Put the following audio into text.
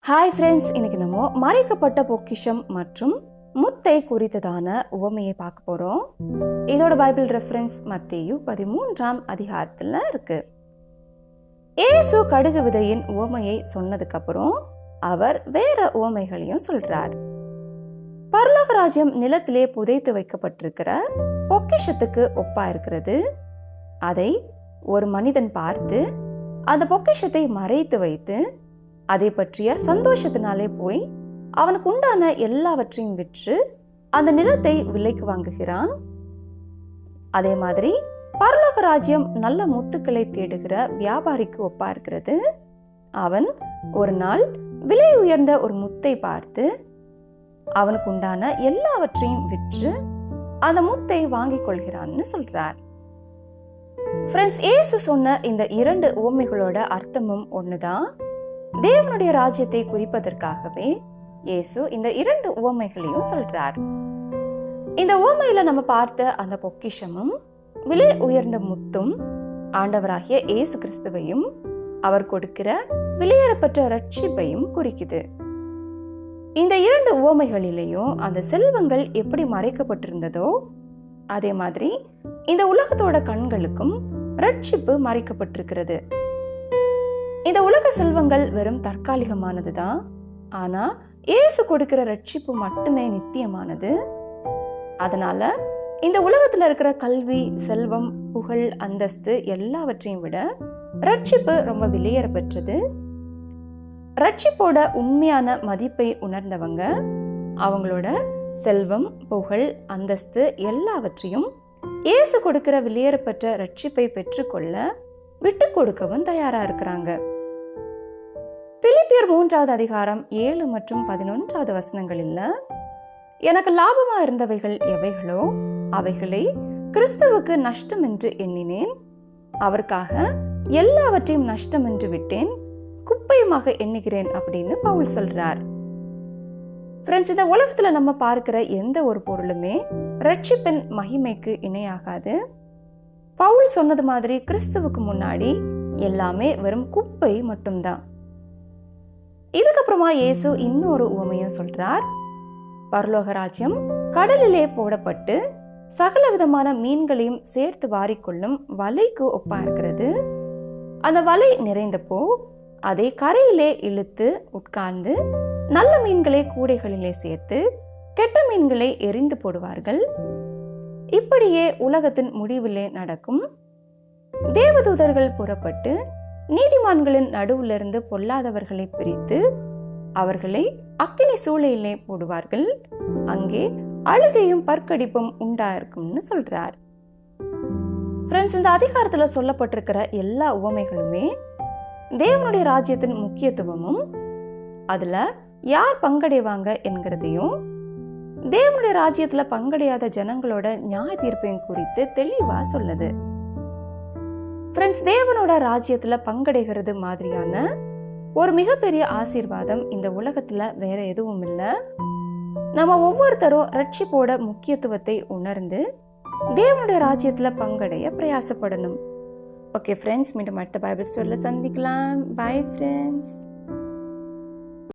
Hi friends, இன்னைக்கு நம்ம மறைக்கப்பட்ட பொக்கிஷம் மற்றும் முத்தை குறித்ததான உவமையை பார்க்க போறோம். இதோட பைபிள் ரெஃபரன்ஸ் மத்தேயு 13ஆம் அதிகாரத்துல இருக்கு. இயேசு கடுகு விதையின் உவமையை சொன்னதுக்கு அப்புறம் அவர் வேற உவமைகளையும் சொல்றார். பரலோக ராஜ்யம் நிலத்திலே புதைத்து வைக்கப்பட்டிருக்கிற பொக்கிஷத்துக்கு ஒப்பா இருக்கிறது. அதை ஒரு மனிதன் பார்த்து அந்த பொக்கிஷத்தை மறைத்து வைத்து அதை பற்றிய சந்தோஷத்தினாலே போய் அவனுக்கு உண்டான எல்லாவற்றையும் விற்று அந்த நிலத்தை விலைக்கு வாங்குகிறான். அதே மாதிரி பரலோக ராஜ்யம் நல்ல முத்துக்களை தேடுகிற வியாபாரிக்கு ஒப்பா இருக்கிறது. அவன் ஒரு நாள் விலை உயர்ந்த ஒரு முத்தை பார்த்து அவனுக்கு உண்டான எல்லாவற்றையும் விற்று அந்த முத்தை வாங்கிக் கொள்கிறான்னு சொல்றார். ஃப்ரெண்ட்ஸ், இயேசு சொன்ன இந்த இரண்டு உவமைகளோட அர்த்தமும் ஒண்ணுதான். தேவனுடைய ராஜ்யத்தை குறிப்பதற்காகவே இயேசு இந்த இரண்டு உவமைகளையும் சொல்றார். இந்த உவமையில நம்ம பார்த்த அந்த பொக்கிஷமும் விலை உயர்ந்த முத்தும் ஆண்டவராகிய இயேசு கிறிஸ்துவையும் அவர் கொடுக்கிற விலையேறப்பட்ட ரட்சிப்பையும் குறிக்குது. இந்த இரண்டு உவமைகளிலேயும் அந்த செல்வங்கள் எப்படி மறைக்கப்பட்டிருந்ததோ அதே மாதிரி இந்த உலகத்தோட கண்களுக்கும் ரட்சிப்பு மறைக்கப்பட்டிருக்கிறது. இந்த உலக செல்வங்கள் வெறும் தற்காலிகமானதுதான். ஆனா இயேசு கொடுக்கிற ரட்சிப்பு மட்டுமே நித்தியமானது. அதனால இந்த உலகத்துல இருக்கிற கல்வி, செல்வம், புகழ், அந்தஸ்து எல்லாவற்றையும் விட ரட்சிப்பு ரொம்ப விலையேற பெற்றது. ரட்சிப்போட உண்மையான மதிப்பை உணர்ந்தவங்க அவங்களோட செல்வம், புகழ், அந்தஸ்து எல்லாவற்றையும் இயேசு கொடுக்கிற விலையேறப்பெற்ற ரட்சிப்பை பெற்றுக்கொள்ள விட்டு கொடுக்கவும் தயாரா இருக்கிறாங்க. பிலிப்பியர் 3ஆவது அதிகாரம் 7 மற்றும் 11ஆவது வசனங்களில், எனக்கு லாபமா இருந்தவைகள் எவைகளோ அவைகளை கிறிஸ்துவுக்கு நஷ்டம் என்று எண்ணினேன், அவருக்காக எல்லாவற்றையும் நஷ்டம் என்று விட்டேன், குப்பையுமாக எண்ணுகிறேன் அப்படின்னு பவுல் சொல்றார். ஃப்ரெண்ட்ஸ், இந்த உலகத்துல நம்ம பார்க்கிற எந்த ஒரு பொருளுமே ரட்சிப்பின் மகிமைக்கு இணையாகாது. பவுல் சொன்னது மாதிரி கிறிஸ்துவுக்கு முன்னாடி எல்லாமே வெறும் குப்பை மட்டும்தான். இதுக்கப்புறமா இயேசு இன்னொரு உவமையும் சொல்றார். பரலோக ராஜ்யம் கடலிலே போடப்பட்டு சகல விதமான மீன்களையும் சேர்த்து வாரிக்கொள்ளும் வலைக்கு ஒப்பா இருக்கிறது. அந்த வலை நிறைந்தப்போ அதை கரையிலே இழுத்து உட்கார்ந்து நல்ல மீன்களை கூடைகளிலே சேர்த்து கெட்ட மீன்களை எரிந்து போடுவார்கள். இப்படியே உலகத்தின் முடிவிலே நடக்கும். தேவதூதர்கள் புறப்பட்டு நீதிமான்களின் நடுவிலிருந்து பொல்லாதவர்களை பிரித்து அவர்களை அக்கினி சூளையிலே போடுவார்கள். அங்கே அழுகையும் பற்கடிப்பும் உண்டாயிருக்கும்னு சொல்றார். ஃப்ரெண்ட்ஸ், இந்த அதிகாரத்துல சொல்லப்பட்டிருக்கிற எல்லா உவமைகளுமே தேவனுடைய ராஜ்யத்தின் முக்கியத்துவமும் அதுல யார் பங்கடைவாங்க என்கிறதையும் தேவனுடைய ராஜ்யத்துல பங்கடையாத ஜனங்களோட நியாய தீர்ப்பையும் குறித்து தெளிவா சொல்லுது. ஃப்ரெண்ட்ஸ், தேவனோட ராஜ்யத்துல பங்கடைகிறது மாதிரியான ஒரு மிகப்பெரிய ஆசீர்வாதம் இந்த உலகத்துல வேற எதுவும் இல்லை. நம்ம ஒவ்வொருத்தரும் ரட்சிப்போட முக்கியத்துவத்தை உணர்ந்து தேவனுடைய ராஜ்யத்துல பங்கடைய பிரயாசப்படணும். ஓகே ஃப்ரெண்ட்ஸ், மீண்டும் அடுத்த பைபிள் ஸ்டோரியில சந்திக்கலாம். Bye friends.